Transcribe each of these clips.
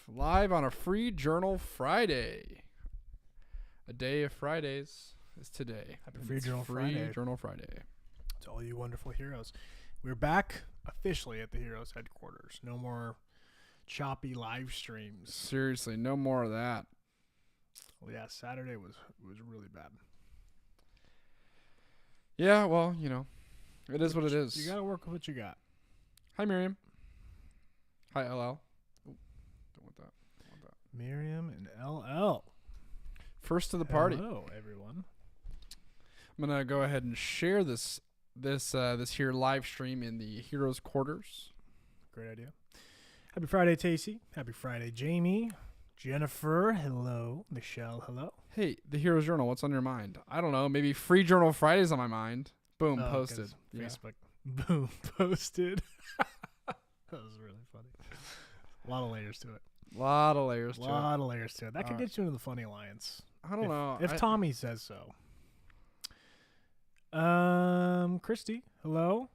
live on a free journal Friday. A day of Fridays is today. Happy And Free it's Journal Friday. Free Journal Friday. To all you wonderful heroes. We're back officially at the Heroes headquarters. No more choppy live streams. Seriously, no more of that. Well, yeah, Saturday was really bad. Yeah, well, you know, it is what it is. You got to work with what you got. Hi, Miriam. Hi, LL. Ooh, don't want that. Miriam and LL. First to the party. Hello, everyone. I'm gonna go ahead and share this here live stream in the Heroes Quarters. Great idea. Happy Friday, Tacey. Happy Friday, Jamie. Jennifer, hello. Michelle, hello. Hey, the Heroes Journal. What's on your mind? I don't know. Maybe Free Journal Fridays on my mind. Boom, Oh, posted. 'cause Yeah. Facebook. Boom, posted. That was really funny. A lot of layers to it. A lot of layers to it. Lot of layers to it. That could Uh, get you into the Funny Alliance. I don't know. If I- Tommy says so. Christy, hello.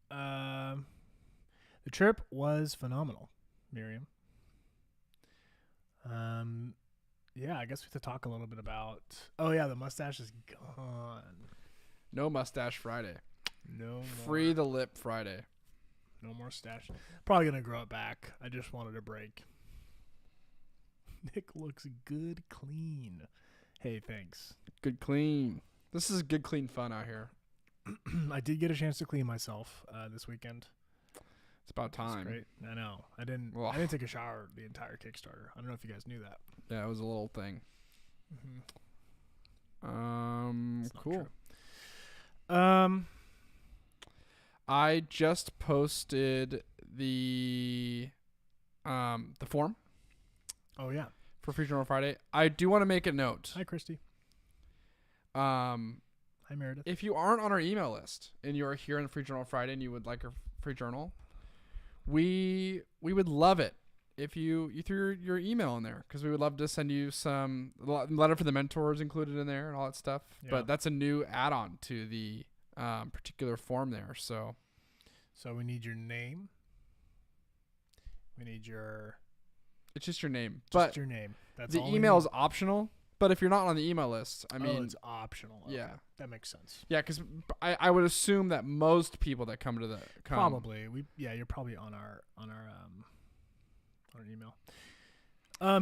The trip was phenomenal, Miriam. Yeah, I guess we have to talk a little bit about. Oh yeah, the mustache is gone. No mustache Friday. No more. Free the lip Friday. No more stash. Probably gonna grow it back. I just wanted a break. Nick looks good, clean. Hey, thanks. Good clean. This is good clean fun out here. I did get a chance to clean myself this weekend. It's about It's time. great. I know. I didn't. Well- I didn't take a shower the entire Kickstarter. I don't know if you guys knew that. Yeah, it was a little thing. It's not Cool. true. I just posted the form Oh yeah. for Free Journal Friday. I do want to make a note. Hi, Christy. Um, Hi, Meredith. if you aren't on our email list and you are here on Free Journal Friday and you would like a free journal, we would love it if you threw your email in there, because we would love to send you some letter for the mentors included in there and all that stuff. Yeah. But that's a new add-on to the particular form there. So So we need your name. We need your it's just your name. just But your name. That's the all we email need. is optional. But if you're not on the email list, I mean, it's optional. Okay. yeah. That makes sense. Yeah, because I would assume that most people that come to the Probably. You're probably on our email.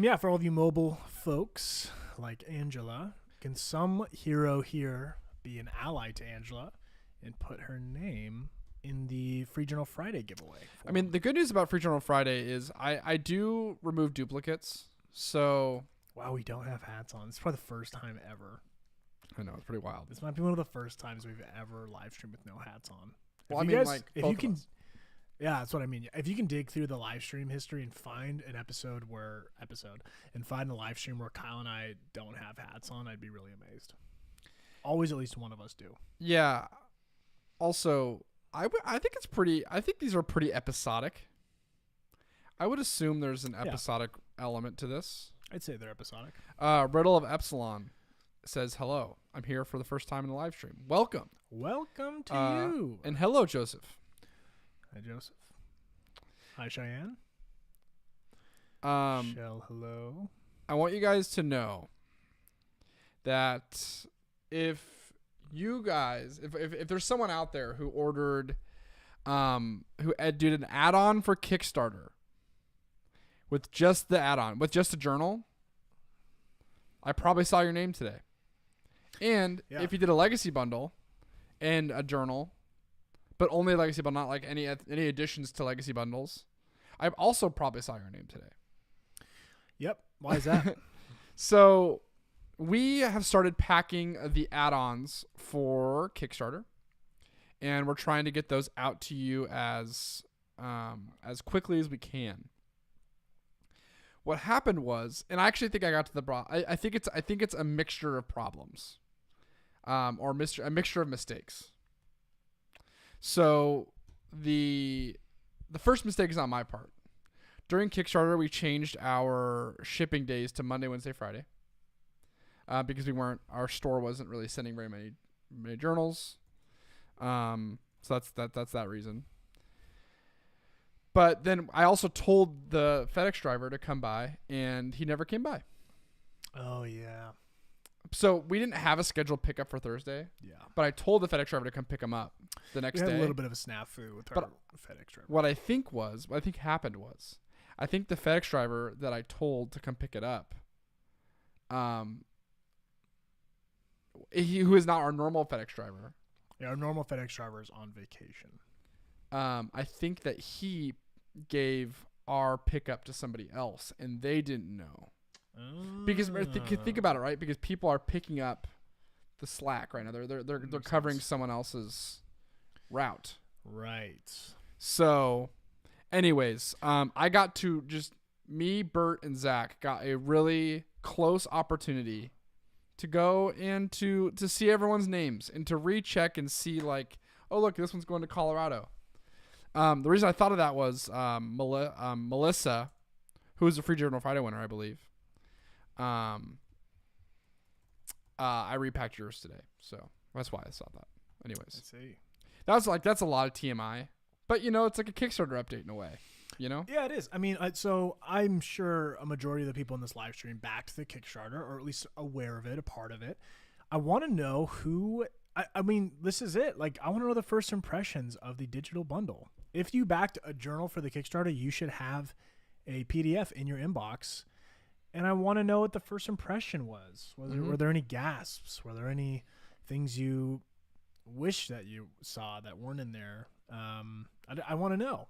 Yeah, for all of you mobile folks like Angela, can some hero here be an ally to Angela and put her name in the Free Journal Friday giveaway? I mean, the good news about Free Journal Friday is I do remove duplicates. So wow, we don't have hats on. It's probably the first time ever. I know it's pretty wild. This might be one of the first times we've ever live streamed with no hats on. Well, If I you mean, guys- like, if both you of can, us. yeah, that's what I mean. If you can dig through the live stream history and find a live stream where Kyle and I don't have hats on, I'd be really amazed. Always, at least one of us do. Yeah. Also, I think these are pretty episodic. I would assume there's an episodic element to this. I'd say they're episodic. Riddle of Epsilon says, hello. I'm here for the first time in the live stream. Welcome. Welcome to you. And hello, Joseph. Hi, Joseph. Hi, Cheyenne. Michelle, hello. I want you guys to know that if you guys, if there's someone out there who ordered, who did an add-on for Kickstarter with just the add-on, with just a journal, I probably saw your name today. And Yeah. if you did a legacy bundle and a journal, but only a legacy bundle, not like any additions to legacy bundles, I also probably saw your name today. Yep. Why is that? So we have started packing the add-ons for Kickstarter, and we're trying to get those out to you as quickly as we can. What happened was, and I actually think I got to the I think it's a mixture of problems, or a mixture of mistakes. So the first mistake is on my part. During Kickstarter, we changed our shipping days to Monday, Wednesday, Friday, because our store wasn't really sending very many journals. So that's that reason. But then I also told the FedEx driver to come by, and he never came by. Oh yeah. So we didn't have a scheduled pickup for Thursday, Yeah. but I told the FedEx driver to come pick him up the next We had day. a little bit of a snafu with our FedEx driver. What I think happened was, I think the FedEx driver that I told to come pick it up, who is not our normal FedEx driver, Yeah, our normal FedEx driver is on vacation. I think that he gave our pickup to somebody else, and they didn't know. Because think about it, right? Because people are picking up the slack right now. They're covering someone else's route. Right. So, anyways, I got to me, Bert, and Zach got a really close opportunity to go and to see everyone's names and to recheck and see like, oh look, this one's going to Colorado. The reason I thought of that was Melissa, who was a Free Journal Friday winner, I believe. I repacked yours today, so that's why I saw that. Anyways, I see. That's a lot of TMI, but it's like a Kickstarter update in a way, Yeah, it is. I mean, so I'm sure a majority of the people in this live stream backed the Kickstarter, or at least aware of it, a part of it. I want to know who. I mean, this is it. Like, I want to know the first impressions of the digital bundle. If you backed a journal for the Kickstarter, you should have a PDF in your inbox. And I want to know what the first impression was. Were there any gasps? Were there any things you wish that you saw that weren't in there? I want to know.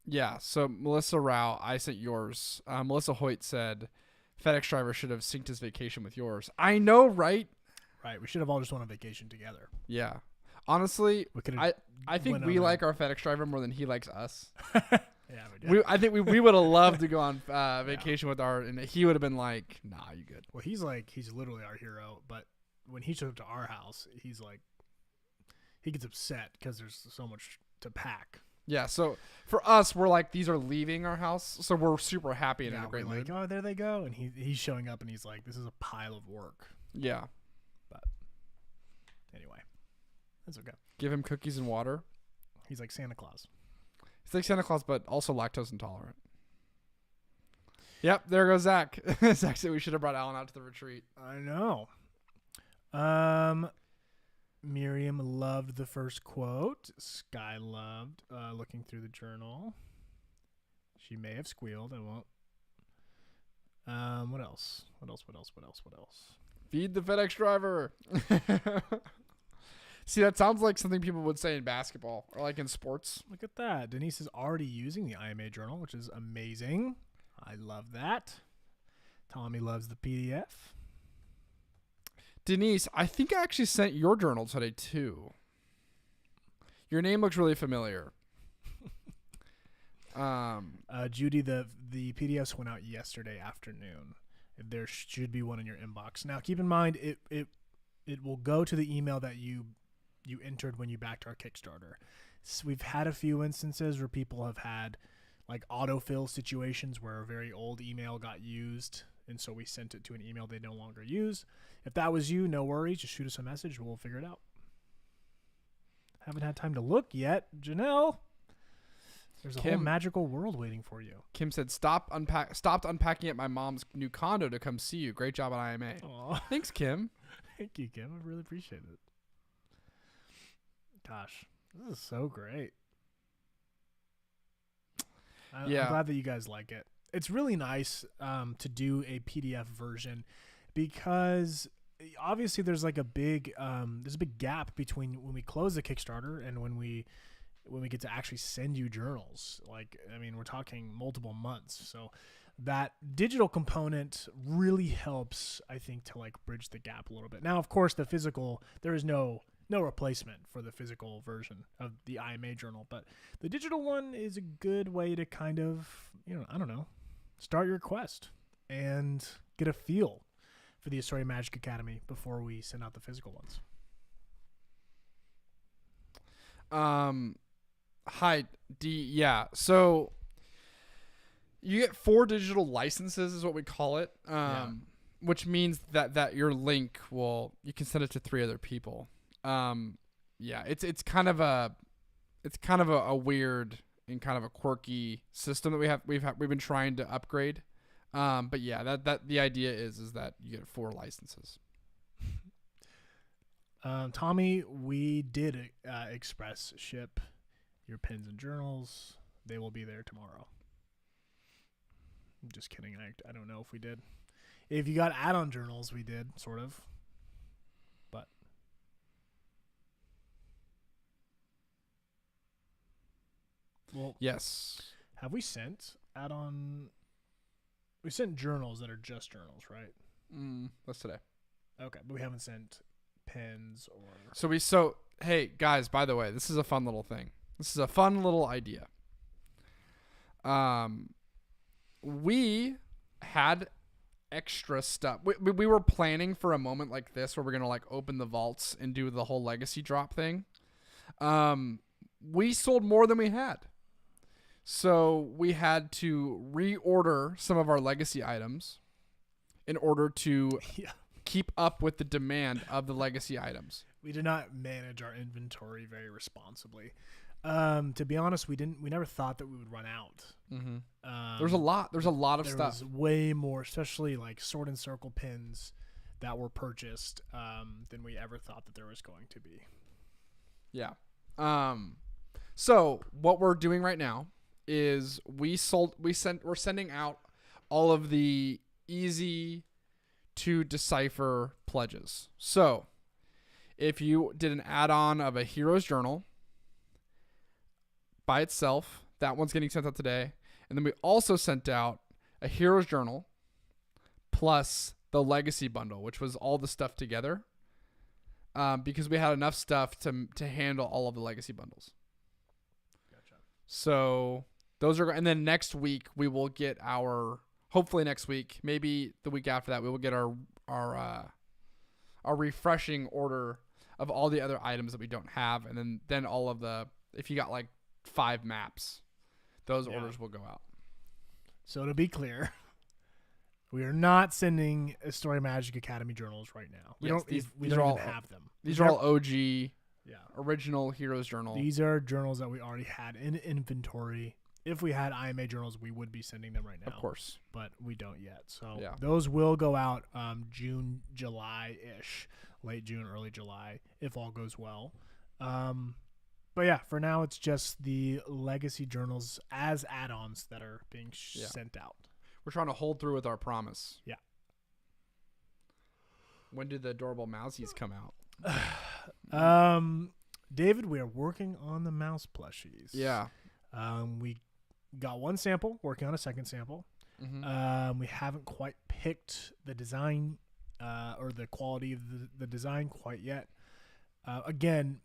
Yeah. So Melissa Rao, I sent yours. Melissa Hoyt said FedEx driver should have synced his vacation with yours. I know, right? Right. We should have all just went on vacation together. Yeah. Honestly, I think we like our FedEx driver more than he likes us. Yeah, we did. I think we would have loved to go on vacation with and he would have been like, nah, you good. Well, he's literally our hero, but when he showed up to our house, he's like, he gets upset because there's so much to pack. Yeah, so for us, we're like, these are leaving our house, so we're super happy and in a great mood. Like, oh, there they go, and he's showing up, and he's like, this is a pile of work. Yeah. But anyway, that's okay. Give him cookies and water. He's like Santa Claus. He's like Santa Claus, but also lactose intolerant. Yep, there goes Zach. Zach said we should have brought Alan out to the retreat. I know. Miriam loved the first quote. Sky loved looking through the journal. She may have squealed. I won't. What else? Feed the FedEx driver. See, that sounds like something people would say in basketball or like in sports. Look at that. Denise is already using the IMA journal, which is amazing. I love that. Tommy loves the PDF. Denise, I think I actually sent your journal today too. Your name looks really familiar. Judy, the PDFs went out yesterday afternoon. There should be one in your inbox. Now, keep in mind, it will go to the email that you entered when you backed our Kickstarter. So we've had a few instances where people have had like autofill situations where a very old email got used, and so we sent it to an email they no longer use. If that was you, no worries. Just shoot us a message. We'll figure it out. Haven't had time to look yet. Janelle, there's a whole magical world waiting for you. Kim said, stopped unpacking at my mom's new condo to come see you. Great job at IMA. Aww. Thanks, Kim. Thank you, Kim. I really appreciate it. Gosh, this is so great. I'm glad that you guys like it. It's really nice to do a PDF version because obviously there's like a big gap between when we close the Kickstarter and when we get to actually send you journals. Like, I mean, we're talking multiple months. So that digital component really helps, I think, to like bridge the gap a little bit. Now, of course, the physical, there is no replacement for the physical version of the IMA journal, but the digital one is a good way to kind of, I don't know, start your quest and get a feel for the Astoria Magic Academy before we send out the physical ones. Hi, D. Yeah. So you get 4 digital licenses is what we call it. Which means that your link you can send it to 3 other people. yeah, it's kind of a weird and kind of a quirky system that we've been trying to upgrade. But yeah, that the idea is that you get 4 licenses. Tommy, we did express ship your pins and journals. They will be there tomorrow. I'm just kidding. I don't know if we did. If you got add-on journals, we did, sort of. But well, Yes. have we sent add-on? We sent journals that are just journals, right? That's today. Okay, but we haven't sent pens or. So hey guys, by the way, this is a fun little thing. This is a fun little idea. We had extra stuff. We were planning for a moment like this where we're gonna like open the vaults and do the whole legacy drop thing. We sold more than we had, so we had to reorder some of our legacy items in order to Yeah. keep up with the demand of the legacy items. We did not manage our inventory very responsibly. To be honest, we never thought that we would run out. Mm-hmm. There's a lot of there stuff. was way more, especially like sword and circle pins that were purchased than we ever thought that there was going to be. Yeah. So what we're doing right now is we're sending out all of the easy to decipher pledges. So if you did an add-on of a hero's journal by itself, that one's getting sent out today. And then we also sent out a hero's journal plus the legacy bundle, which was all the stuff together, because we had enough stuff to handle all of the legacy bundles. Gotcha. So those are, and then next week we will get hopefully next week, maybe the week after that, we will get our refreshing order of all the other items that we don't have, and then all of the, if you got like 5 maps, those orders will go out. So to be clear, we are not sending Story Magic Academy journals right now. We don't even have them. These are all OG, original Heroes journal. These are journals that we already had in inventory. If we had IMA journals, we would be sending them right now. Of course. But we don't yet. So Yeah. those will go out June, July-ish. Late June, early July, if all goes well. But yeah, for now, it's just the legacy journals as add-ons that are being sent out. We're trying to hold through with our promise. Yeah. When did the adorable mousies come out? David, we are working on the mouse plushies. Yeah. We got one sample, working on a second sample. Mm-hmm. We haven't quite picked the design or the quality of the design quite yet. Again,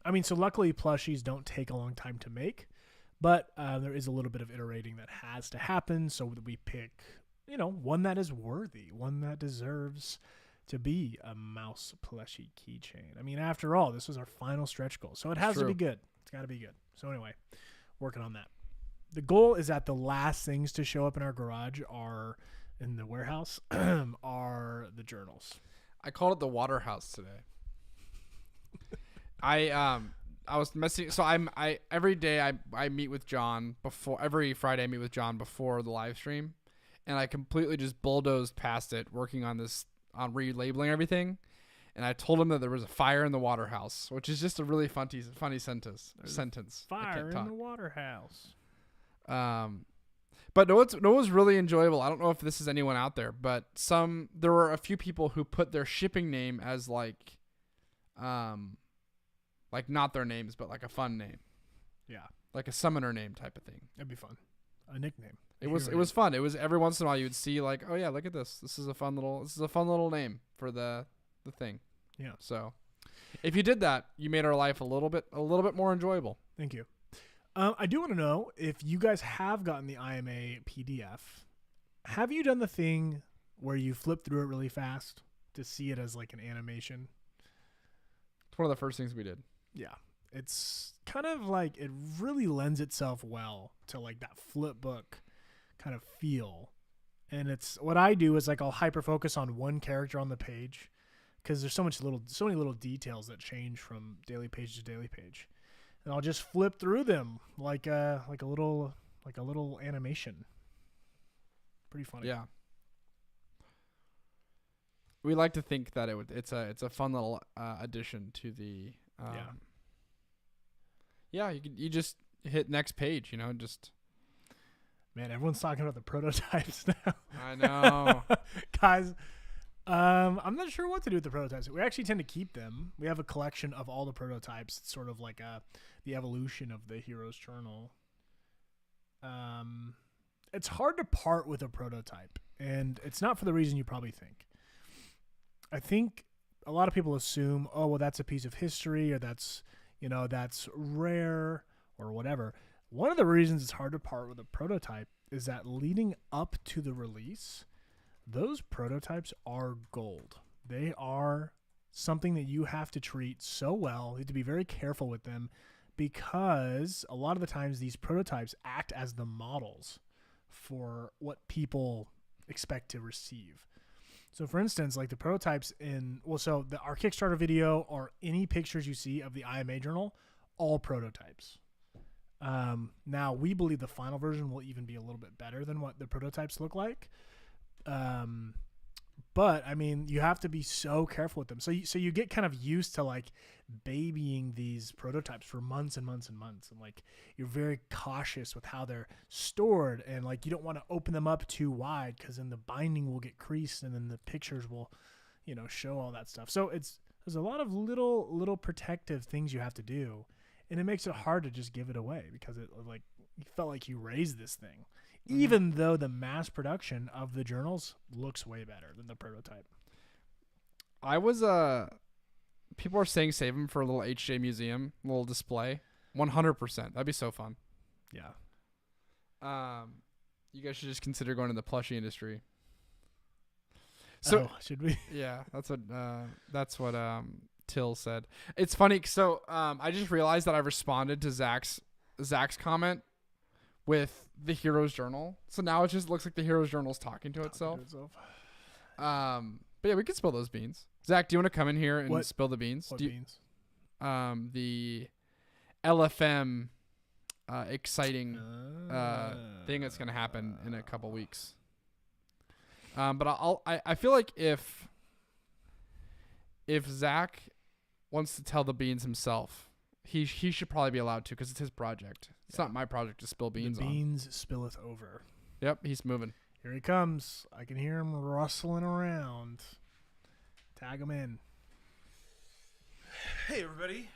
I mean, so luckily plushies don't take a long time to make, but there is a little bit of iterating that has to happen so that we pick, one that is worthy, one that deserves to be a mouse plushie keychain. I mean, after all, this was our final stretch goal, so it has to be good. It's got to be good. So anyway, working on that. The goal is that the last things to show up in our garage are in the warehouse are the journals. I called it the water house today. I was messing. So every day I meet with John every Friday I meet with John before the live stream, and I completely just bulldozed past it, working on relabeling everything. And I told him that there was a fire in the water house, which is just a really funny sentence. Fire in the water house. But no, what was really enjoyable. I don't know if this is anyone out there, but there were a few people who put their shipping name as like not their names, but like a fun name. Yeah. Like a summoner name type of thing. That'd be fun. A nickname. It was fun. It was every once in a while you would see like, oh yeah, look at this. This is a fun little name for the thing. Yeah. So if you did that, you made our life a little bit more enjoyable. Thank you. I do want to know if you guys have gotten the IMA PDF. Have you done the thing where you flip through it really fast to see it as like an animation? It's one of the first things we did. Yeah. It's kind of like it really lends itself well to like that flip book kind of feel. And it's what I do is like I'll hyper focus on one character on the page because there's so many little details that change from daily page to daily page, and I'll just flip through them like a little animation. Pretty funny. Yeah. We like to think that it's a fun little addition to the. Yeah, you just hit next page, just. Man, everyone's talking about the prototypes now. I know. Guys, I'm not sure what to do with the prototypes. We actually tend to keep them. We have a collection of all the prototypes. It's sort of like the evolution of the Hero's Journal. It's hard to part with a prototype, and it's not for the reason you probably think. I think a lot of people assume, oh, well, that's a piece of history, or that's rare, or whatever. One of the reasons it's hard to part with a prototype is that leading up to the release, those prototypes are gold. They are something that you have to treat so well. You have to be very careful with them, because a lot of the times these prototypes act as the models for what people expect to receive. So for instance, like the prototypes our Kickstarter video or any pictures you see of the IMA journal, all prototypes. Now we believe the final version will even be a little bit better than what the prototypes look like. But I mean, you have to be so careful with them. So you get kind of used to like babying these prototypes for months and months and months. And like, you're very cautious with how they're stored, and like, you don't want to open them up too wide, because then the binding will get creased, and then the pictures will, show all that stuff. So there's a lot of little protective things you have to do. And it makes it hard to just give it away, because it like, you felt like you raised this thing. Even though the mass production of the journals looks way better than the prototype. People are saying save them for a little HJ museum, little display. 100%. That'd be so fun. Yeah. You guys should just consider going to the plushie industry. So should we? Yeah, that's what Till said. It's funny. So I just realized that I responded to Zach's comment with the Hero's Journal. So now it just looks like the Hero's Journal's talking to itself. But yeah, we could spill those beans. Zach, do you want to come in here and spill the beans? What beans? The LFM exciting thing that's going to happen in a couple weeks. But I feel like if Zach wants to tell the beans himself, he should probably be allowed to, because it's his project. It's not my project to spill beans on. The beans spilleth over. Yep, he's moving. Here he comes. I can hear him rustling around. Tag him in. Hey, everybody.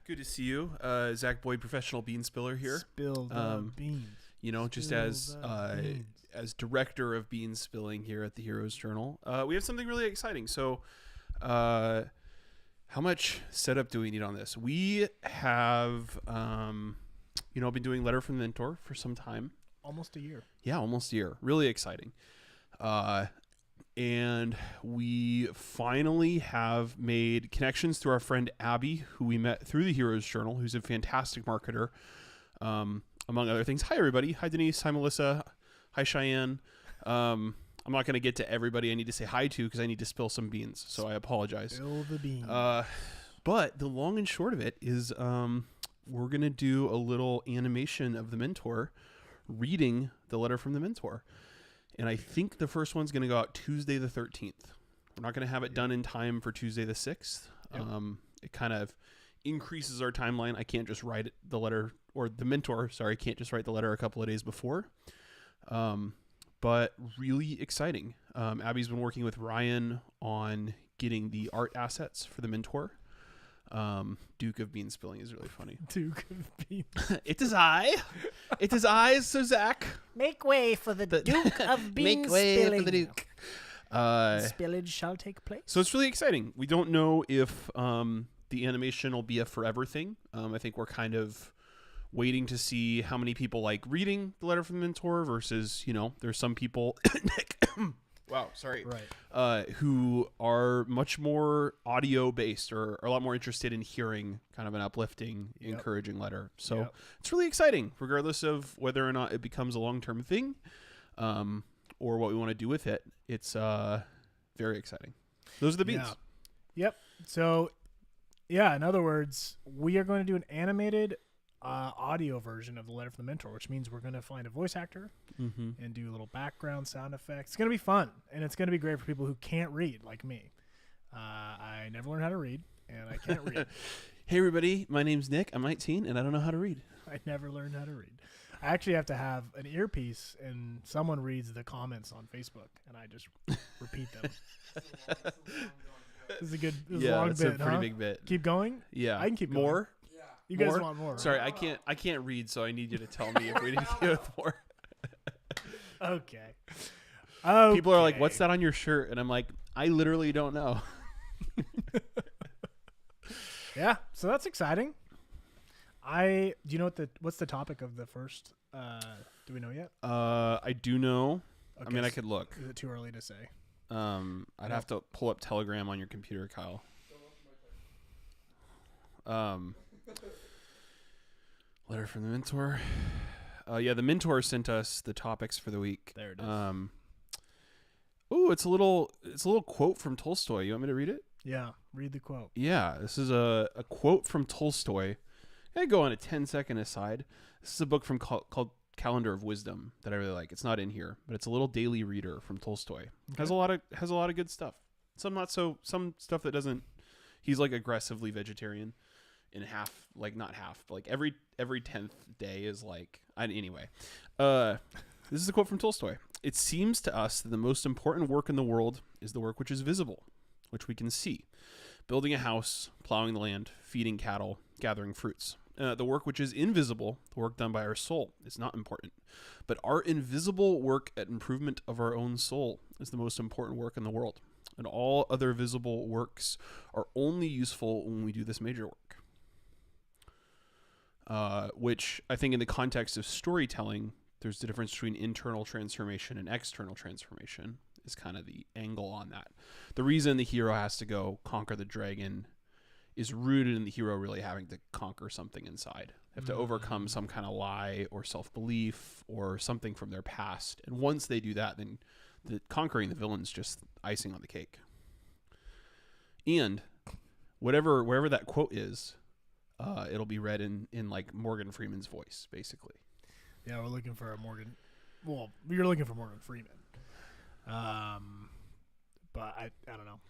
Good to see you. Zach Boyd, professional bean spiller here. Spill the beans. Just as director of bean spilling here at the Hero's Journal, we have something really exciting. So, how much setup do we need on this? We have, been doing Letter from the Mentor for some time. Almost a year. Yeah, almost a year. Really exciting. And we finally have made connections through our friend Abby, who we met through the Hero's Journal, who's a fantastic marketer, among other things. Hi, everybody. Hi, Denise. Hi, Melissa. Hi, Cheyenne. I'm not going to get to everybody I need to say hi to, because I need to spill some beans, so I apologize. Spill the beans. But the long and short of it is we're going to do a little animation of the Mentor reading the Letter from the Mentor. And I think the first one's going to go out Tuesday the 13th. We're not going to have it done in time for Tuesday the 6th. Yep. It kind of increases our timeline. I can't just write the letter, or the Mentor, sorry, can't just write the letter a couple of days before. But really exciting. Abby's been working with Ryan on getting the art assets for the Mentor. Duke of Bean Spilling is really funny. Duke of Bean. It is I. It is I, so Zach. Make way for the Duke of Bean Make way Spilling. for the Duke. Spillage shall take place. So it's really exciting. We don't know if the animation will be a forever thing. I think we're kind of waiting to see how many people like reading the Letter from the Mentor versus, there's some people wow, sorry. Right. Who are much more audio based, or are a lot more interested in hearing kind of an uplifting, encouraging letter. So it's really exciting, regardless of whether or not it becomes a long-term thing, or what we want to do with it. It's very exciting. Those are the beans. Yeah. Yep. So, yeah, in other words, we are going to do an animated audio version of the letter from the mentor, which means we're going to find a voice actor Mm-hmm. and do little background sound effects. It's going to be fun, and it's going to be great for people who can't read like me. I never learned how to read, and I can't read. Hey, everybody. My name's Nick. I'm 19, and I don't know how to read. I never learned how to read. I actually have to have an earpiece, and someone reads the comments on Facebook, and I just repeat them. This is a good long that's bit, a pretty huh? big bit. Keep going? Yeah. I can keep more. You guys More? want more? Sorry, I can't read, so I need you to tell me if we need to go with more. Okay. People are like, "What's that on your shirt?" And I'm like, "I literally don't know." Yeah, so that's exciting. Do you know what's the topic of the first? Do we know yet? I do know. Okay, I mean, I could look. Is it too early to say? I'd have to pull up Telegram on your computer, Kyle. Letter from the mentor. Yeah, the mentor sent us the topics for the week. There it is. Oh, it's a little quote from Tolstoy. You want me to read it? Yeah, read the quote. Yeah, this is a quote from Tolstoy. I go on a 10-second aside. This is a book from called Calendar of Wisdom that I really like. It's not in here, but it's a little daily reader from Tolstoy. Okay. Has a lot of good stuff. Some stuff that doesn't. He's like aggressively vegetarian in not half, but like every 10th day is like anyway. This is a quote from Tolstoy. It seems to us that the most important work in the world is the work which is visible, which we can see. Building a house, plowing the land, feeding cattle, gathering fruits. The work which is invisible, the work done by our soul, is not important. But our invisible work at improvement of our own soul is the most important work in the world. And all other visible works are only useful when we do this major work. Which I think in the context of storytelling, there's the difference between internal transformation and external transformation is kind of the angle on that. The reason the hero has to go conquer the dragon is rooted in the hero really having to conquer something inside. They have to overcome some kind of lie or self-belief or something from their past. And once they do that, then conquering the villain's just icing on the cake. And wherever that quote is, it'll be read in like Morgan Freeman's voice, basically. Yeah, we're looking for a Morgan. Well, you're looking for Morgan Freeman. But I don't know.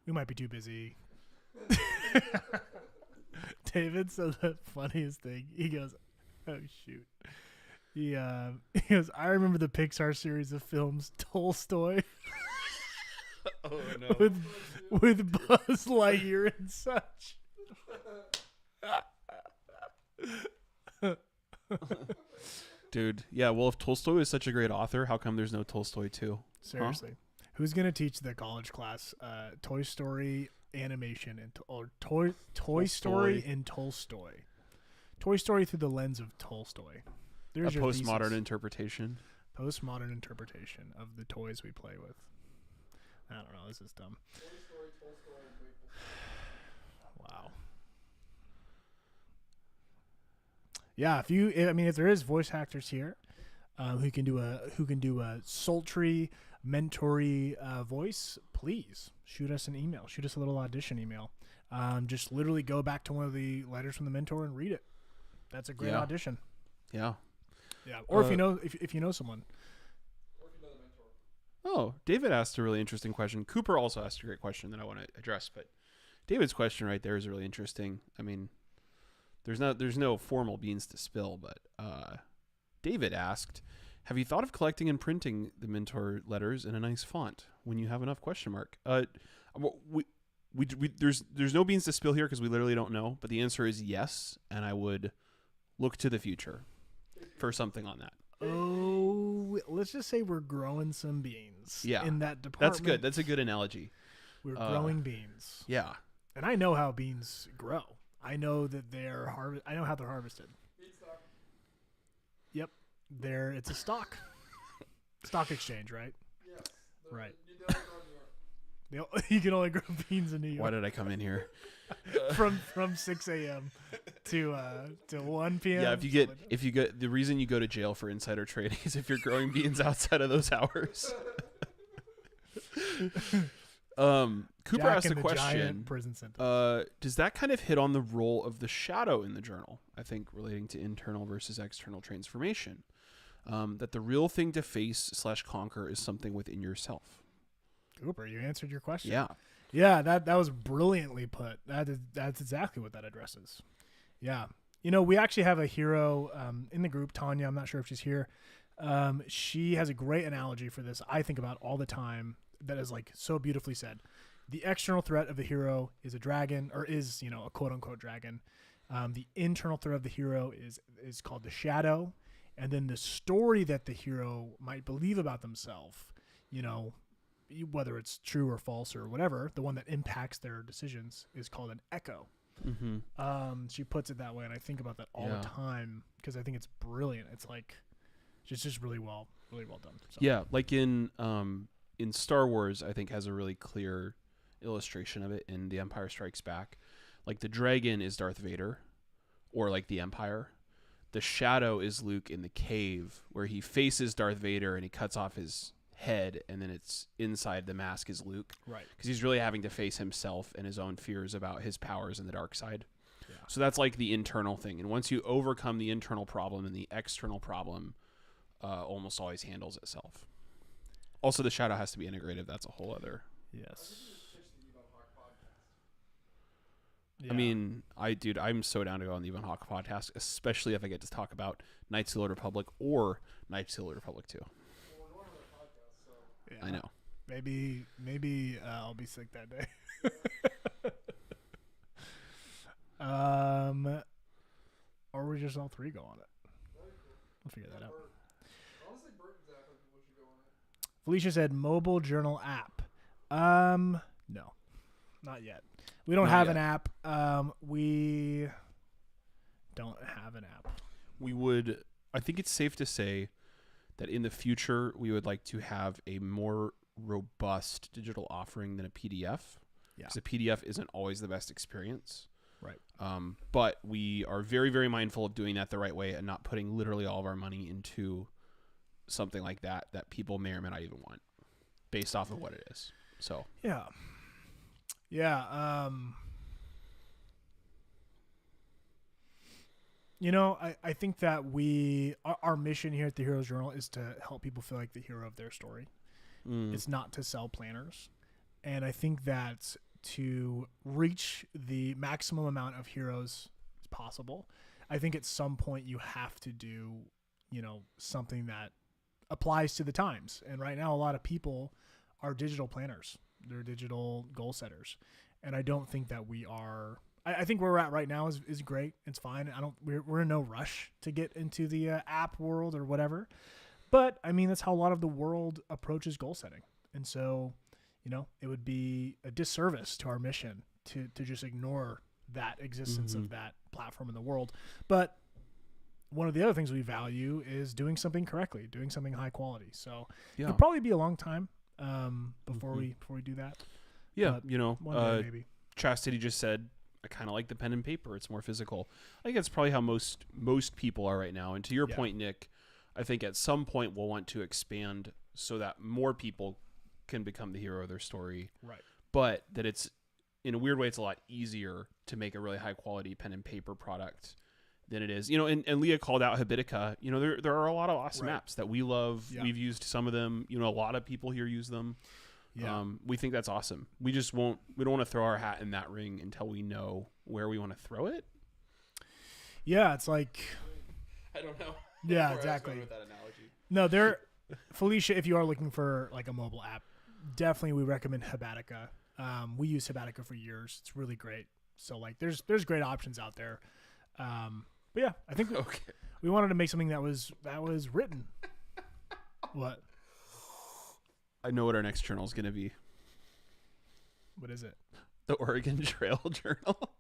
We might be too busy. David said the funniest thing. He goes, "Oh shoot." He goes, "I remember the Pixar series of films Tolstoy." Oh no. with Buzz Lightyear and such. Dude, yeah, well, if Tolstoy is such a great author, how come there's no Tolstoy 2? Seriously. Who's going to teach the college class Toy Story animation or Toy Story and Tolstoy? Toy Story through the lens of Tolstoy. There's A your postmodern thesis. interpretation. Postmodern interpretation of the toys we play with. I don't know. This is dumb. Wow. Yeah, if there is voice actors here, who can do a sultry, mentory voice, please shoot us an email. Shoot us a little audition email. Just literally go back to one of the letters from the mentor and read it. That's a great audition. Yeah. Yeah. Or if you know someone. Oh, David asked a really interesting question. Cooper also asked a great question that I want to address, but David's question right there is really interesting. I mean, there's no formal beans to spill, but David asked, have you thought of collecting and printing the mentor letters in a nice font when you have enough ? There's no beans to spill here because we literally don't know, but the answer is yes, and I would look to the future for something on that. Oh, let's just say we're growing some beans. Yeah. In that department. That's good. That's a good analogy. We're growing beans. Yeah. And I know how beans grow. I know that I know how they're harvested. Yep. It's a stock. Stock exchange, right? Yes. Right. You can only grow beans in New York. Why did I come in here? from 6 a.m. to 1 p.m. Yeah, if you get the reason you go to jail for insider trading is if you're growing beans outside of those hours. Cooper Jack asked and a the question. giant prison sentence. Does that kind of hit on the role of the shadow in the journal? I think relating to internal versus external transformation. That the real thing to face / conquer is something within yourself. Cooper, you answered your question. Yeah. Yeah, that was brilliantly put. That's exactly what that addresses. Yeah. You know, we actually have a hero in the group, Tanya. I'm not sure if she's here. She has a great analogy for this I think about all the time that is like so beautifully said. The external threat of the hero is a dragon, or is, you know, a quote unquote dragon. The internal threat of the hero is called the shadow. And then the story that the hero might believe about themselves, you know, whether it's true or false or whatever, the one that impacts their decisions is called an echo. Mm-hmm. She puts it that way, and I think about that all the time because I think it's brilliant. It's like just really well done. So. Yeah, like in Star Wars, I think has a really clear illustration of it in The Empire Strikes Back. Like the dragon is Darth Vader, or like the Empire. The shadow is Luke in the cave where he faces Darth Vader and he cuts off his head, and then it's inside the mask is Luke. Right. Because he's really having to face himself and his own fears about his powers in the dark side. Yeah. So that's like the internal thing. And once you overcome the internal problem, and the external problem almost always handles itself. Also, the shadow has to be integrative. That's a whole other... Yes. I mean, I'm so down to go on the Even Hawk podcast, especially if I get to talk about Knights of the Old Republic or Knights of the Old Republic 2. Yeah. I know. Maybe I'll be sick that day. Or we just all three go on it. We'll figure that out. Felicia said mobile journal app. No, not yet. We don't have an app. We don't have an app. I think it's safe to say that in the future, we would like to have a more robust digital offering than a PDF. Yeah. Because a PDF isn't always the best experience. Right. But we are very, very mindful of doing that the right way and not putting literally all of our money into something like that people may or may not even want based off of what it is. So. Yeah. Yeah. You know, I think that our mission here at the Heroes Journal is to help people feel like the hero of their story. It's not to sell planners. And I think that to reach the maximum amount of heroes as possible, I think at some point you have to do, you know, something that applies to the times. And right now, a lot of people are digital planners. They're digital goal setters. And I don't think that we are... I think where we're at right now is great. It's fine. We're in no rush to get into the app world or whatever. But I mean, that's how a lot of the world approaches goal setting. And so, you know, it would be a disservice to our mission to just ignore that existence of that platform in the world. But one of the other things we value is doing something correctly, doing something high quality. So it'll probably be a long time before we do that. Yeah, But you know, one day maybe. Chastity just said, I kind of like the pen and paper. It's more physical. I think that's probably how most people are right now. And to your point, Nick, I think at some point we'll want to expand so that more people can become the hero of their story. Right. But that it's, in a weird way, it's a lot easier to make a really high quality pen and paper product than it is. You know, and Leah called out Habitica. You know, there are a lot of awesome apps that we love. Yeah. We've used some of them. You know, a lot of people here use them. Yeah. We think that's awesome. We don't want to throw our hat in that ring until we know where we want to throw it. Yeah, it's like, I don't know. Yeah, exactly. With that analogy. No, Felicia, if you are looking for like a mobile app, definitely we recommend Habitica. We use Habitica for years. It's really great. So like there's great options out there. But yeah, I think we wanted to make something that was written. What? I know what our next journal is going to be. What is it? The Oregon Trail Journal.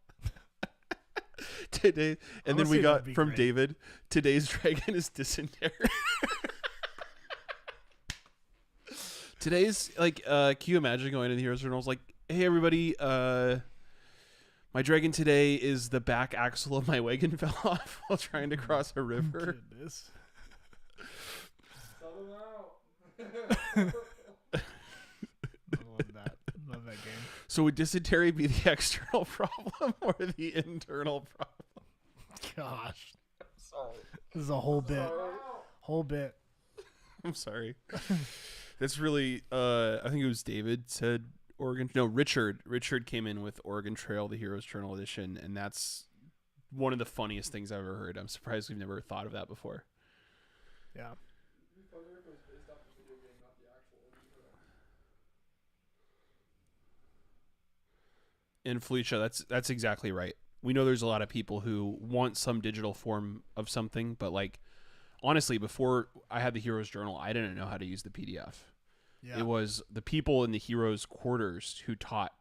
Today, and then we got from David, today's dragon is dysentery. Today's like, can you imagine going to the Heroes Journal? Like, hey everybody, my dragon today is the back axle of my wagon fell off while trying to cross a river. Goodness. I love that So would dysentery be the external problem or the internal problem? Gosh. This is a whole bit. Whole bit. I'm sorry. That's really I think it was David said Oregon. No, Richard. Richard came in with Oregon Trail, the Heroes Journal edition, and that's one of the funniest things I've ever heard. I'm surprised we've never thought of that before. Yeah. And Felicia, that's exactly right. We know there's a lot of people who want some digital form of something, but like honestly, before I had the Heroes Journal, I didn't know how to use the PDF. Yeah. It was the people in the Heroes quarters who taught,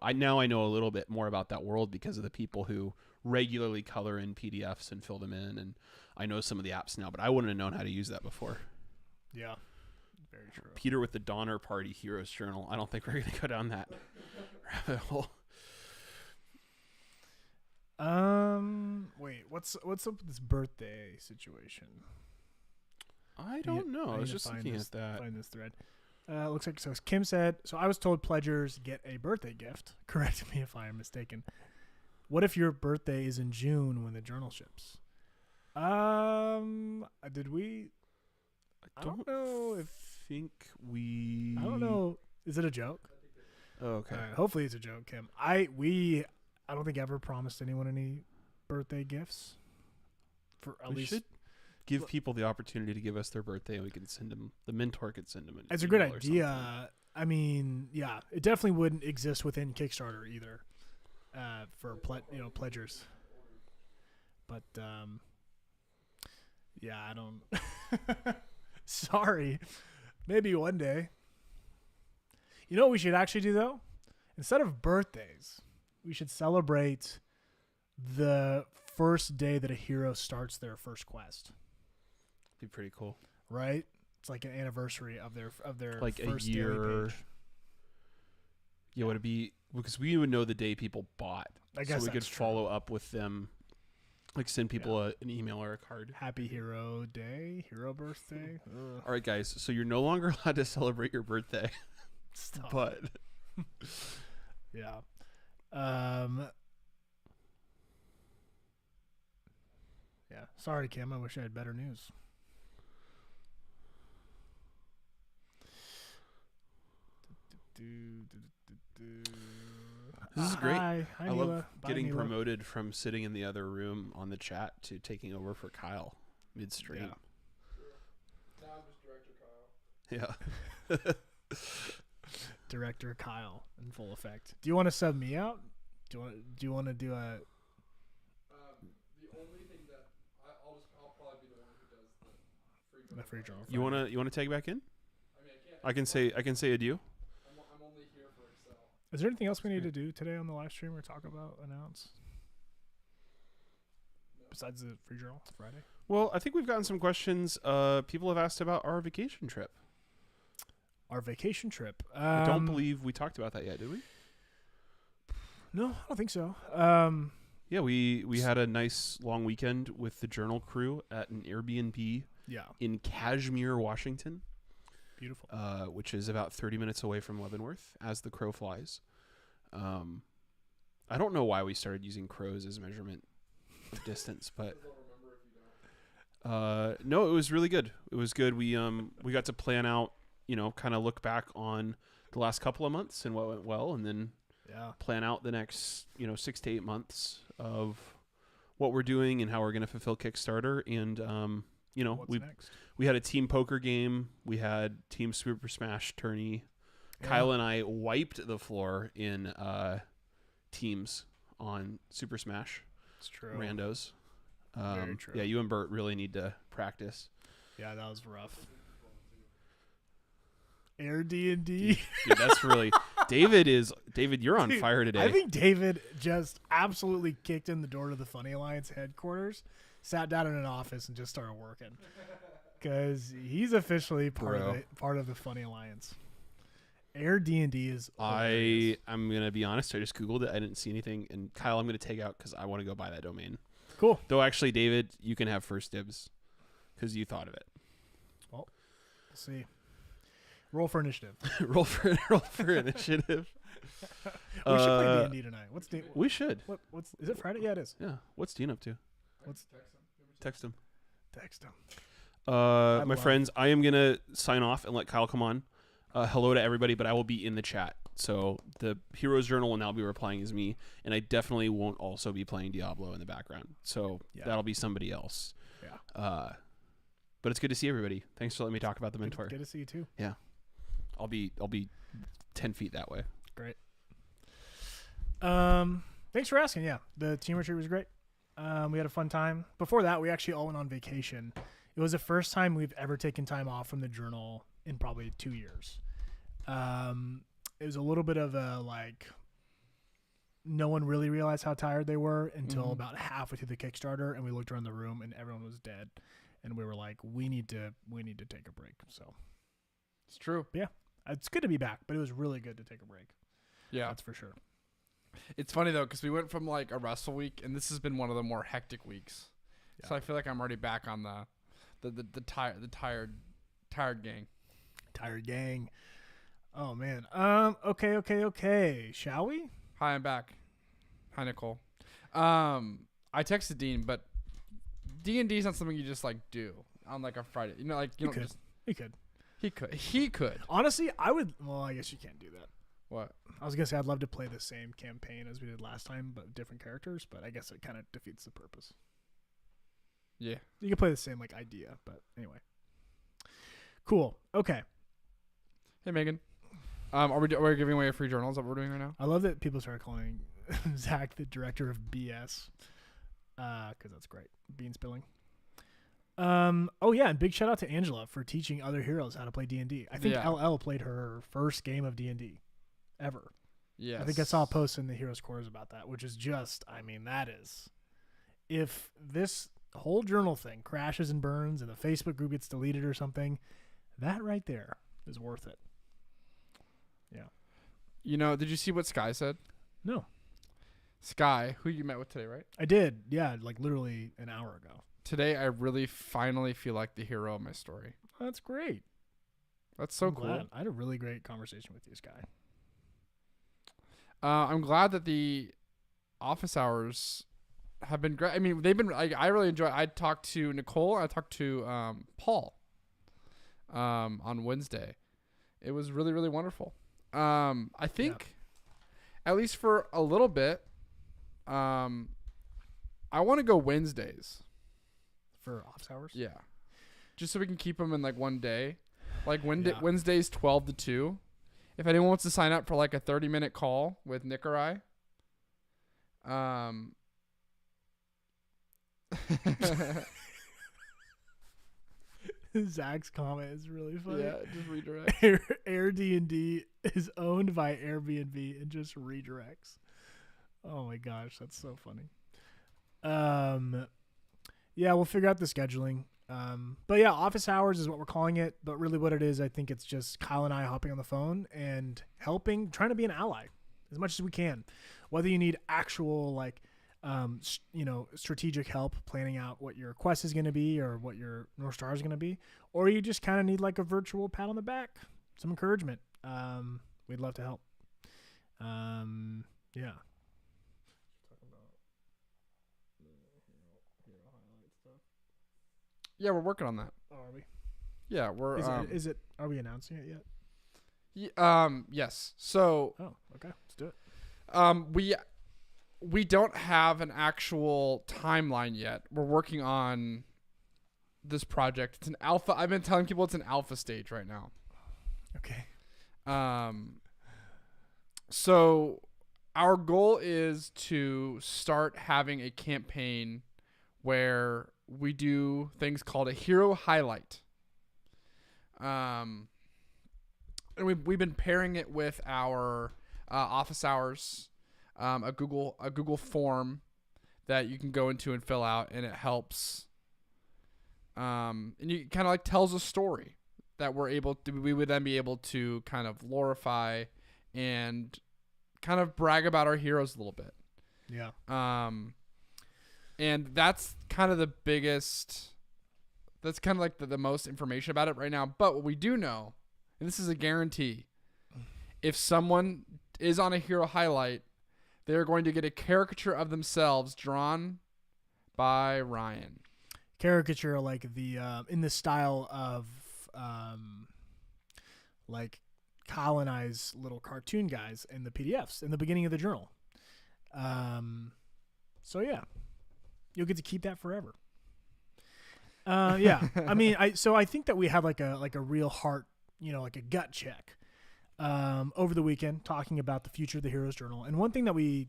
I know a little bit more about that world because of the people who regularly color in PDFs and fill them in, and I know some of the apps now, but I wouldn't have known how to use that before. Yeah. Very true. Peter with the Donner Party Heroes Journal. I don't think we're going to go down that rabbit hole. Wait, what's up with this birthday situation? I don't know. I was just looking at that. Find this thread. Looks like, so Kim said, so I was told pledgers get a birthday gift. Correct me if I am mistaken. What if your birthday is in June when the journal ships? Did we? I don't know if. I don't know. Is it a joke? Oh, okay. Hopefully it's a joke, Kim. I don't think I ever promised anyone any birthday gifts. For at We least should give people the opportunity to give us their birthday, and we can send them. The mentor could send them. It's a good idea. I mean, yeah, it definitely wouldn't exist within Kickstarter either, for pledgers. But yeah, I don't. Sorry, maybe one day. You know what we should actually do though? Instead of birthdays, we should celebrate the first day that a hero starts their first quest. Be pretty cool. Right? It's like an anniversary of their Like a first daily year. page. Yeah, would it be because we would know the day people bought? I guess so we could that's true. follow up with them, like send people an email or a card. Happy Hero Day, Hero Birthday. Ugh. All right, guys. So you're no longer allowed to celebrate your birthday, Stop. but Yeah. Yeah. Sorry, Kim. I wish I had better news. This is great. Hi, I love Neela. Bye, getting Neela. promoted from sitting in the other room on the chat to taking over for Kyle midstream. Now I'm just Director Kyle. Yeah. Director Kyle in full effect. Do you want to sub me out? Do you want to do a? The only thing that I'll probably be the one who does the free draw. You wanna tag back in? I mean, I can say adieu. I'm only here for Excel. Is there anything else we need to do today on the live stream or talk about, announce? Besides the free draw Friday? Well, I think we've gotten some questions. People have asked about our vacation trip. Our vacation trip. I don't believe we talked about that yet, did we? No, I don't think so. Yeah, we had a nice long weekend with the journal crew at an Airbnb Yeah. in Kashmir, Washington, Beautiful. which is about 30 minutes away from Leavenworth, as the crow flies. I don't know why we started using crows as measurement of distance, but no, it was really good. It was good. We got to plan out, kind of look back on the last couple of months and what went well, and then Yeah. plan out the next 6 to 8 months of what we're doing and how we're going to fulfill Kickstarter. And What's next? we had a team poker game, we had team Super Smash tourney. Yeah. Kyle and I wiped the floor in teams on Super Smash It's true. randos. Very true. Yeah, you and Bert really need to practice. Yeah, that was rough. Air D&D. Dude, that's really David, you're on Dude, fire today. I think David just absolutely kicked in the door to the Funny Alliance headquarters, sat down in an office, and just started working. Because he's officially part of the Funny Alliance. Air D&D is hilarious. I'm going to be honest. I just Googled it. I didn't see anything. And Kyle, I'm going to take out because I want to go buy that domain. Cool. Though, actually, David, you can have first dibs because you thought of it. Well, we'll see. Roll for initiative. roll for initiative. We should play D&D tonight. What's D? We should. What's is it Friday? Yeah, it is. Yeah. What's Dean up to? What's Text him. text him? My love- friends, I am going to sign off and let Kyle come on. Hello to everybody, but I will be in the chat. So the Heroes Journal will now be replying as me, and I definitely won't also be playing Diablo in the background. So Yeah. that'll be somebody else. Yeah. But it's good to see everybody. Thanks for letting me talk about the mentor. Good to see you too. I'll be 10 feet that way. Great. Thanks for asking. Yeah, the team retreat was great. We had a fun time. Before that, we actually all went on vacation. It was the first time we've ever taken time off from the journal in probably 2 years. It was a little bit of a no one really realized how tired they were until about halfway through the Kickstarter, and we looked around the room and everyone was dead, and we were like, we need to take a break. So It's true. it's good to be back, but it was really good to take a break. Yeah. That's for sure. It's funny though, because we went from like a wrestle week, and this has been one of the more hectic weeks. So Yeah. I feel like I'm already back on the tired gang. Tired gang. Oh man. Okay. Shall we? Hi, I'm back. Hi, Nicole. I texted Dean, but D&D is not something you just like do on like a Friday. You know, like you don't could. just. We could. He could. Honestly, I would. Well, I guess you can't do that. What? I was gonna say I'd love to play the same campaign as we did last time, but different characters. But I guess it kind of defeats the purpose. Yeah. You can play the same idea, but anyway. Cool. Okay. Hey, Megan. Are we giving away a free journal? Is that what we're doing right now? I love that people started calling Zach the director of BS, because that's great. Bean spilling. Oh yeah, and big shout out to Angela for teaching other heroes how to play D&D. I think Yeah. LL played her first game of D&D ever. Yeah. I think I saw a post in the Heroes Corps about that, which is just, that is, if this whole journal thing crashes and burns and the Facebook group gets deleted or something, that right there is worth it. Yeah. You know, did you see what Sky said? No, Sky, who you met with today, right? I did. Yeah, like literally an hour ago. Today, I really finally feel like the hero of my story. That's great. That's so I'm cool. glad. I had a really great conversation with you, Sky. I'm glad that the office hours have been great. I mean, they've been. I really enjoy. I talked to Nicole. I talked to Paul. On Wednesday, it was really really wonderful. I think, at least for a little bit, I want to go Wednesdays. For office hours? Yeah, just so we can keep them in like one day, like Yeah. Wednesdays 12 to 2. If anyone wants to sign up for like a 30-minute call with Nick or I, Zach's comment is really funny. yeah, just redirect. Airbnb is owned by Airbnb and just redirects. Oh my gosh, that's so funny. Yeah, we'll figure out the scheduling. But yeah, office hours is what we're calling it. But really, what it is, I think it's just Kyle and I hopping on the phone and helping, trying to be an ally as much as we can. Whether you need actual strategic help planning out what your quest is going to be or what your North Star is going to be, or you just kind of need like a virtual pat on the back, some encouragement. We'd love to help. Yeah. Yeah, we're working on that. Oh, are we? Yeah, we're. Is it? Are we announcing it yet? Yes. So, Oh, okay. Let's do it. we don't have an actual timeline yet. We're working on this project. It's an alpha. I've been telling people it's an alpha stage right now. Okay. So our goal is to start having a campaign where we do things called a hero highlight. And we've been pairing it with our office hours, a Google form that you can go into and fill out, and it helps. And you kind of like tells a story that we would then be able to kind of glorify and kind of brag about our heroes a little bit. Yeah. And that's kind of the biggest. That's kind of like the most information about it right now. But what we do know, and this is a guarantee, if someone is on a hero highlight, they're going to get a caricature of themselves drawn by Ryan. Caricature like the in the style of like colonized little cartoon guys in the PDFs in the beginning of the journal. So yeah, you'll get to keep that forever. Yeah, I mean, I think that we have like a real heart, like a gut check over the weekend talking about the future of the Heroes Journal. And one thing that we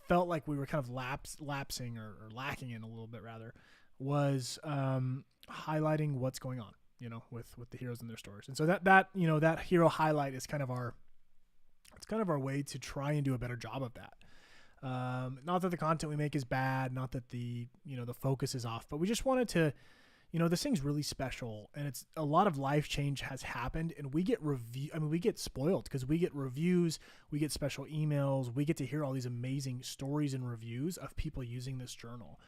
felt like we were kind of lapsing or lacking in a little bit rather was highlighting what's going on, with the heroes and their stories. And so that hero highlight is kind of our way to try and do a better job of that. Not that the content we make is bad, not that the focus is off, but we just wanted to, this thing's really special, and it's a lot of life change has happened, and we get we get spoiled because we get reviews, we get special emails, we get to hear all these amazing stories and reviews of people using this journal.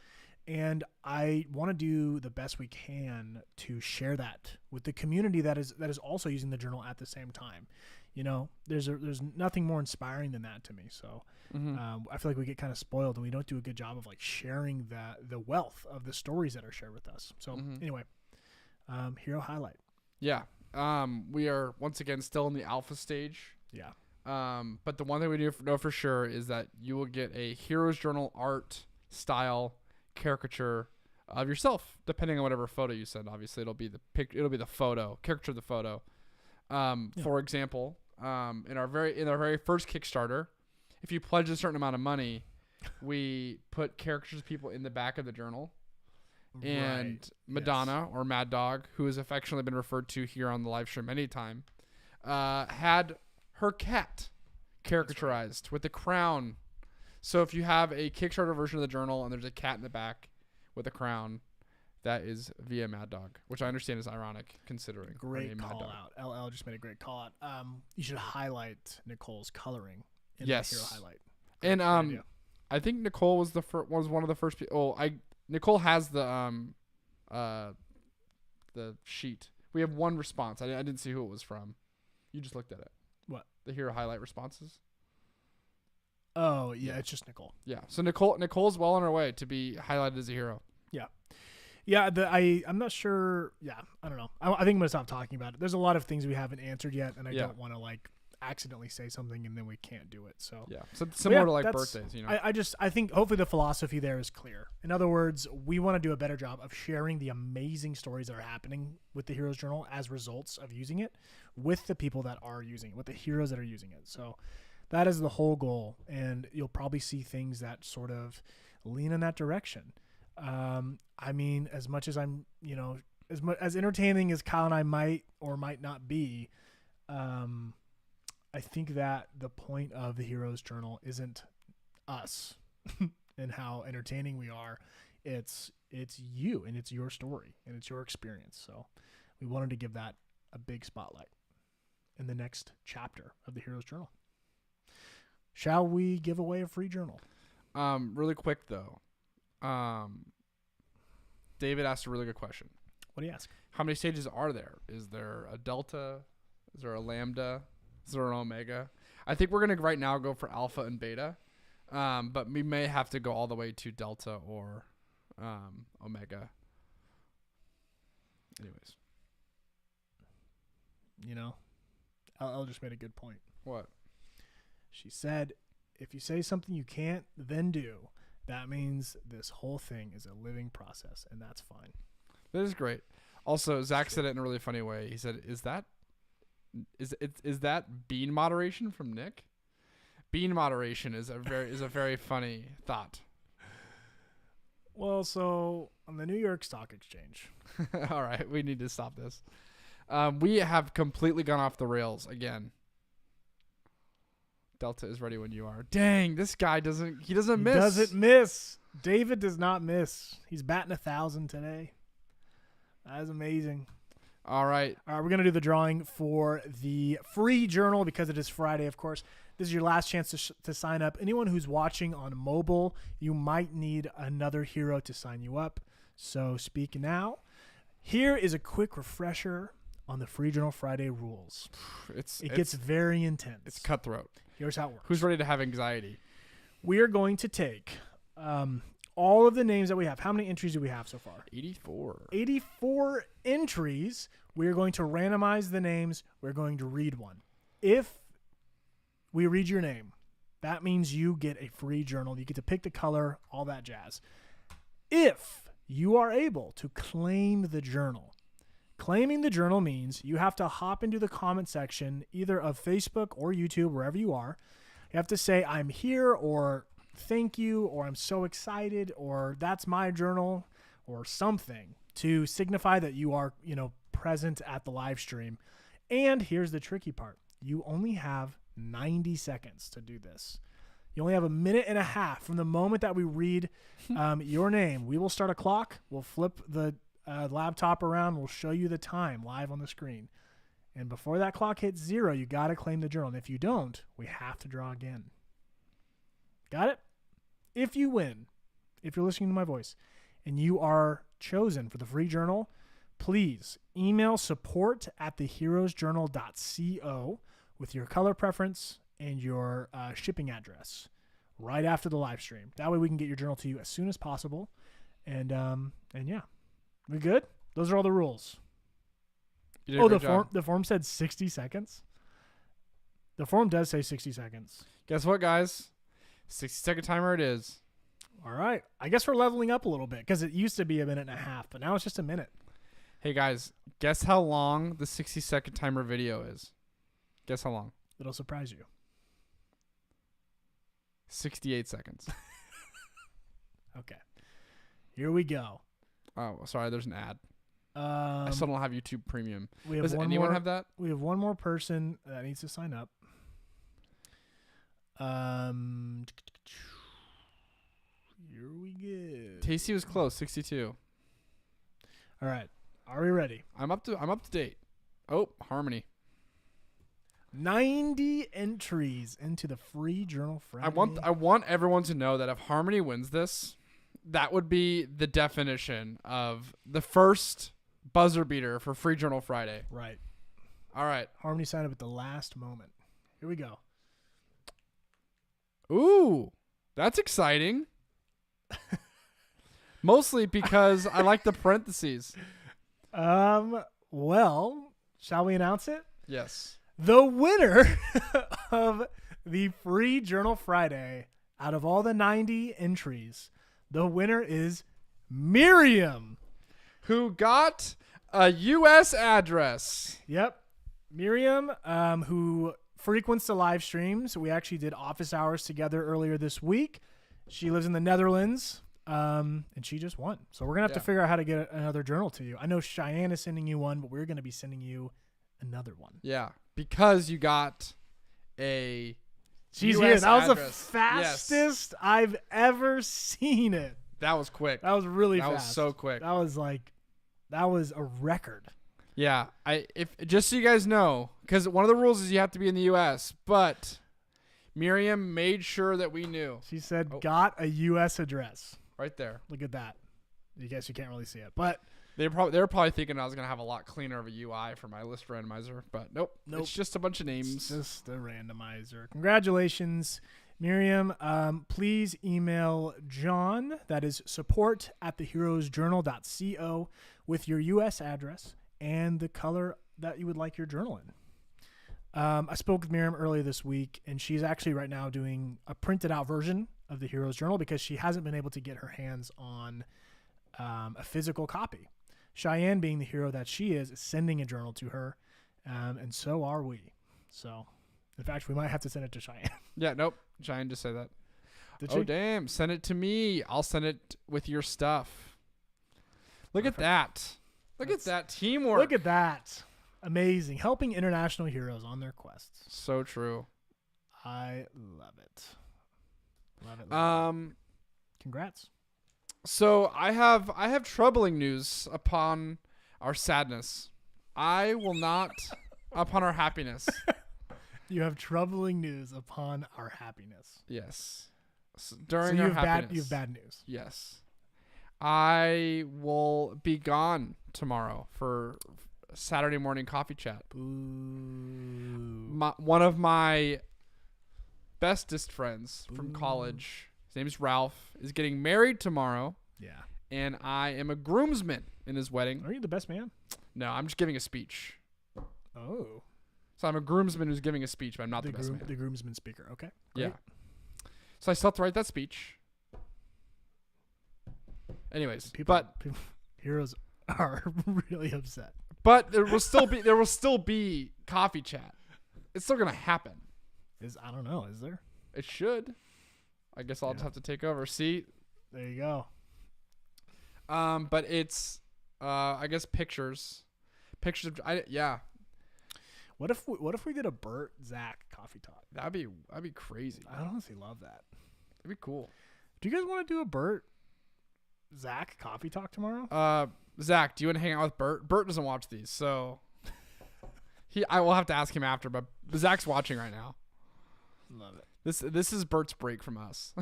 And I want to do the best we can to share that with the community that is also using the journal at the same time. There's nothing more inspiring than that to me. So I feel like we get kind of spoiled and we don't do a good job of like sharing the wealth of the stories that are shared with us. So anyway, hero highlight. Yeah. We are once again still in the alpha stage. Yeah. But the one thing we do know for sure is that you will get a Heroes Journal art style caricature of yourself, depending on whatever photo you send. Obviously, it'll be the photo, caricature of the photo. For example, in our very first Kickstarter, if you pledge a certain amount of money, we put caricatures of people in the back of the journal. And Right. Madonna, or Mad Dog, who has affectionately been referred to here on the live stream anytime, had her cat caricaturized with a crown. So if you have a Kickstarter version of the journal and there's a cat in the back with a crown, that is via Mad Dog, which I understand is ironic considering her Great name, Mad call Dog. out. LL just made a great call out. You should highlight Nicole's coloring in Yes. the hero highlight. And Great idea. I think Nicole was one of the first people. Nicole has the sheet. We have one response. I didn't see who it was from. You just looked at it. What? The hero highlight responses. Oh yeah, it's just Nicole. Yeah. So Nicole's well on her way to be highlighted as a hero. Yeah, I'm not sure. Yeah, I don't know. I think I'm gonna stop talking about it. There's a lot of things we haven't answered yet, and I don't want to like accidentally say something and then we can't do it. So Yeah. So similar to like that's- birthdays, I think hopefully the philosophy there is clear. In other words, we want to do a better job of sharing the amazing stories that are happening with the Heroes Journal as results of using it with the people that are using it, with the heroes that are using it. So that is the whole goal, and you'll probably see things that sort of lean in that direction. I mean, as much as I'm, as entertaining as Kyle and I might or might not be, I think that the point of the Heroes Journal isn't us and how entertaining we are. It's you, and it's your story, and it's your experience. So we wanted to give that a big spotlight in the next chapter of the Heroes Journal. Shall we give away a free journal? Really quick though. David asked a really good question. What do you ask? How many stages are there? Is there a delta? Is there a lambda? Is there an omega? I think we're going to right now go for alpha and beta. But we may have to go all the way to delta or omega. Anyways. Elle just made a good point. What? She said, if you say something you can't then do, that means this whole thing is a living process, and that's fine. That is great. Also, Zach said it in a really funny way. He said, is that bean moderation from Nick? Bean moderation is a very funny thought. Well, so on the New York Stock Exchange. All right, we need to stop this. We have completely gone off the rails again. Delta is ready when you are. Dang, this guy doesn't miss. He doesn't miss. David does not miss. He's batting 1,000 today. That is amazing. All right. All right, we're going to do the drawing for the free journal because it is Friday, of course. This is your last chance to sign up. Anyone who's watching on mobile, you might need another hero to sign you up. So speak now. Here is a quick refresher on the Free Journal Friday rules. It gets very intense. It's cutthroat. Here's how it works. Who's ready to have anxiety? We are going to take all of the names that we have. How many entries do we have so far? 84. 84 entries. We are going to randomize the names. We're going to read one. If we read your name, that means you get a free journal. You get to pick the color, all that jazz. If you are able to claim the journal, claiming the journal means you have to hop into the comment section either of Facebook or YouTube, wherever you are. You have to say, I'm here, or thank you, or I'm so excited, or that's my journal, or something to signify that you are, present at the live stream. And here's the tricky part. You only have 90 seconds to do this. You only have a minute and a half from the moment that we read your name. We will start a clock. We'll flip the laptop around. We'll show you the time live on the screen. And before that clock hits 0, you got to claim the journal. And if you don't, we have to draw again. Got it? If you win, if you're listening to my voice, and you are chosen for the free journal, please email support@theheroesjournal.co with your color preference and your shipping address right after the live stream. That way we can get your journal to you as soon as possible. And yeah, we good? Those are all the rules. You did a great job. The form said 60 seconds. The form does say 60 seconds. Guess what, guys? 60-second timer it is. All right. I guess we're leveling up a little bit because it used to be a minute and a half, but now it's just a minute. Hey, guys, guess how long the 60-second timer video is? Guess how long? It'll surprise you. 68 seconds. Okay. Here we go. Oh, sorry, there's an ad. I still don't have YouTube Premium. Does anyone have that? We have one more person that needs to sign up. Here we go. Tasty was close, 62. All right. Are we ready? I'm up to date. Oh, Harmony. 90 entries into the free journal Friday. I want everyone to know that if Harmony wins this, that would be the definition of the first buzzer beater for Free Journal Friday. Right. All right. Harmony signed up at the last moment. Here we go. Ooh, that's exciting. Mostly because I like the parentheses. Well, shall we announce it? Yes. The winner of the Free Journal Friday, out of all the 90 entries, the winner is Miriam, who got a U.S. address. Yep. Miriam, who frequents the live streams. We actually did office hours together earlier this week. She lives in the Netherlands, and she just won. So we're going to have to figure out how to get another journal to you. I know Cheyenne is sending you one, but we're going to be sending you another one. Yeah, because you got a She's US here. That was address. the fastest I've ever seen it. That was quick. That was really fast. That was so quick. That was a record. Yeah, if just so you guys know, because one of the rules is you have to be in the U.S., but Miriam made sure that we knew. She said, got a U.S. address. Right there. Look at that. I guess you can't really see it, but they were probably thinking I was gonna have a lot cleaner of a UI for my list randomizer, but nope. It's just a bunch of names. It's just a randomizer. Congratulations, Miriam. Please email John. That is support@theheroesjournal.co with your U.S. address and the color that you would like your journal in. I spoke with Miriam earlier this week, and she's actually right now doing a printed out version of the Heroes Journal because she hasn't been able to get her hands on a physical copy. Cheyenne, being the hero that she is sending a journal to her, and so are we. So, in fact, we might have to send it to Cheyenne. Yeah, nope. Cheyenne just said that. Did she? Oh, damn. Send it to me. I'll send it with your stuff. Look at that. Look at that teamwork. Look at that. Amazing. Helping international heroes on their quests. So true. I love it. Love it. Congrats. So I have troubling news upon our sadness. I will not upon our happiness. You have troubling news upon our happiness. Yes. During so our you happiness. you have bad news. Yes. I will be gone tomorrow for Saturday morning coffee chat. Boo. One of my bestest friends from college, his name's Ralph, is getting married tomorrow, Yeah. and I am a groomsman in his wedding. Are you the best man? No, I'm just giving a speech. Oh. So I'm a groomsman who's giving a speech, but I'm not the best man. The groomsman speaker. Okay. Yeah. Great. So I still have to write that speech. Anyways, People, heroes are really upset. but there will still be coffee chat. It's still gonna happen. I don't know. Is there? It should. I guess I'll just Yeah. have to take over. See, There you go. but it's I guess pictures of yeah. What if we did a Bert Zach coffee talk? That'd be crazy. I honestly love that. That'd be cool. Do you guys want to do a Bert Zach coffee talk tomorrow? Zach, do you want to hang out with Bert? Bert doesn't watch these, so I will have to ask him after. But Zach's watching right now. Love it. This is Bert's break from us.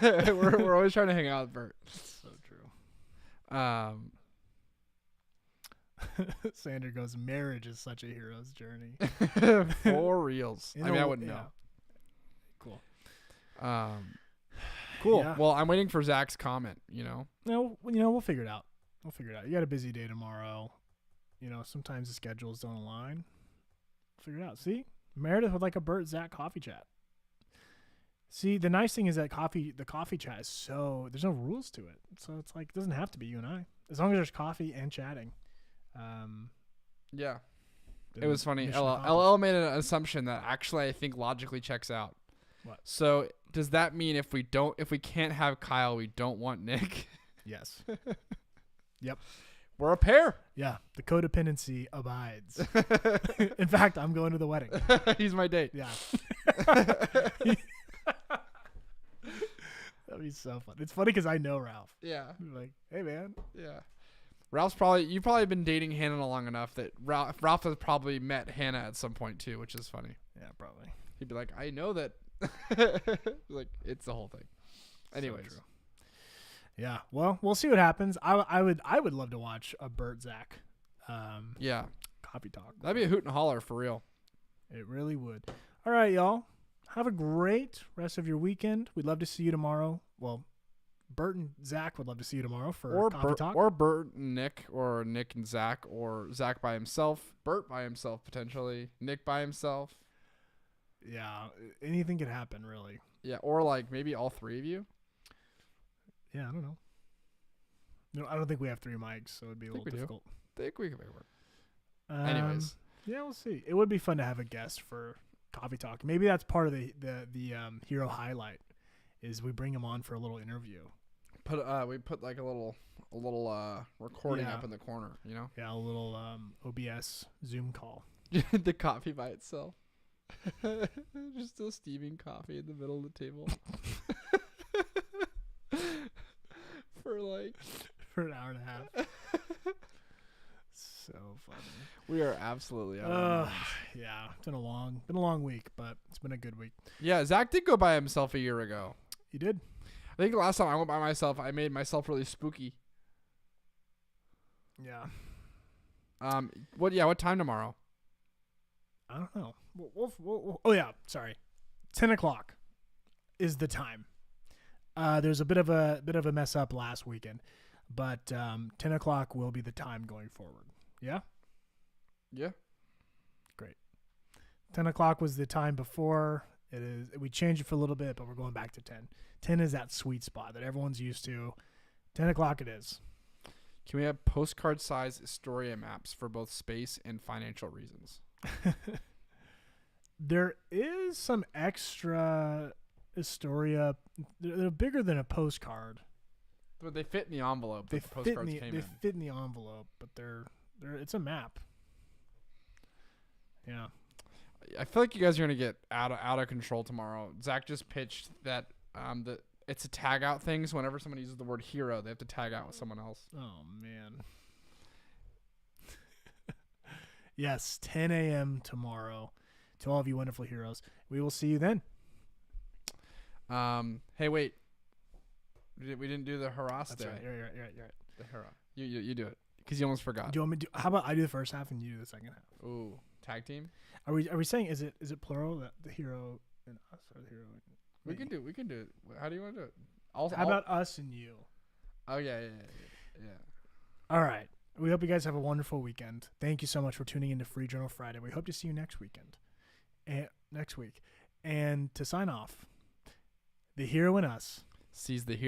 we're always trying to hang out with Bert. So true. Sander goes, marriage is such a hero's journey. For reals. I mean, I wouldn't know. Cool. Cool. Yeah. Well, I'm waiting for Zach's comment. No, we'll figure it out. You got a busy day tomorrow. Sometimes the schedules don't align. Figure it out. See, Meredith would like a Bert Zach coffee chat. See, the nice thing is that the coffee chat is there's no rules to it. So it's like, it doesn't have to be you and I. As long as there's coffee and chatting. Yeah. then It was funny. mission LL made an assumption that actually I think logically checks out. What? So does that mean if we can't have Kyle, we don't want Nick? Yes. We're a pair. Yeah. The codependency abides. In fact, I'm going to the wedding. He's my date. Yeah. That'd be so fun. It's funny because I know Ralph. Yeah. I'm like, hey, man. Yeah. You've probably been dating Hannah long enough that Ralph has probably met Hannah at some point too, which is funny. Yeah, probably. He'd be like, I know that. Like, it's the whole thing. Anyways. So true. Yeah. Well, we'll see what happens. I would love to watch a Bert Zach Yeah. coffee talk. That'd be a hoot and holler for real. It really would. All right, y'all. Have a great rest of your weekend. We'd love to see you tomorrow. Well, Bert and Zach would love to see you tomorrow for coffee talk. Or Bert and Nick, or Nick and Zach, or Zach by himself, Bert by himself potentially, Nick by himself. Yeah, anything could happen, really. Yeah, or like maybe all three of you. Yeah, I don't know. No, I don't think we have 3 mics, so it'd be a little difficult. I think we can make it work. Anyways. Yeah, we'll see. It would be fun to have a guest for coffee talk. Maybe that's part of the hero highlight is we bring him on for a little interview. We put like a little recording up in the corner, you know? Yeah, a little OBS Zoom call. The coffee by itself. Just still steaming coffee in the middle of the table. For an hour and a half. So funny. We are absolutely out of our minds. Yeah, it's been a long week, but it's been a good week. Yeah, Zach did go by himself a year ago. You did? I think the last time I went by myself, I made myself really spooky. Yeah. What time tomorrow? I don't know. Oh yeah, sorry. 10 o'clock is the time. There's a bit of a mess up last weekend, but 10 o'clock will be the time going forward. Yeah. Yeah. Great. 10 o'clock was the time before. It is. We changed it for a little bit, but we're going back to 10. 10 is that sweet spot that everyone's used to. 10 o'clock it is. Can we have postcard size Astoria maps for both space and financial reasons? There is some extra Astoria. They're bigger than a postcard. But they fit in the envelope. They that the postcards came in. fit in the envelope, but they're it's a map. Yeah. I feel like you guys are gonna get out of control tomorrow. Zach just pitched that it's a tag out thing. So whenever someone uses the word hero, they have to tag out with someone else. Oh man. Yes, 10 a.m. tomorrow. To all of you wonderful heroes, we will see you then. Hey, wait. We didn't do the hurrah That's stay. right. You're right. The hurrah. You do it. Because you almost forgot. Do you want me to? How about I do the first half and you do the second half? Ooh, tag team. Are we saying is it plural that the hero and us or the hero? And We me? can do it. How do you want to do it? How about us and you? Oh yeah. All right. We hope you guys have a wonderful weekend. Thank you so much for tuning into Free Journal Friday. We hope to see you next weekend, and next week. And to sign off, the hero in us Sees the hero.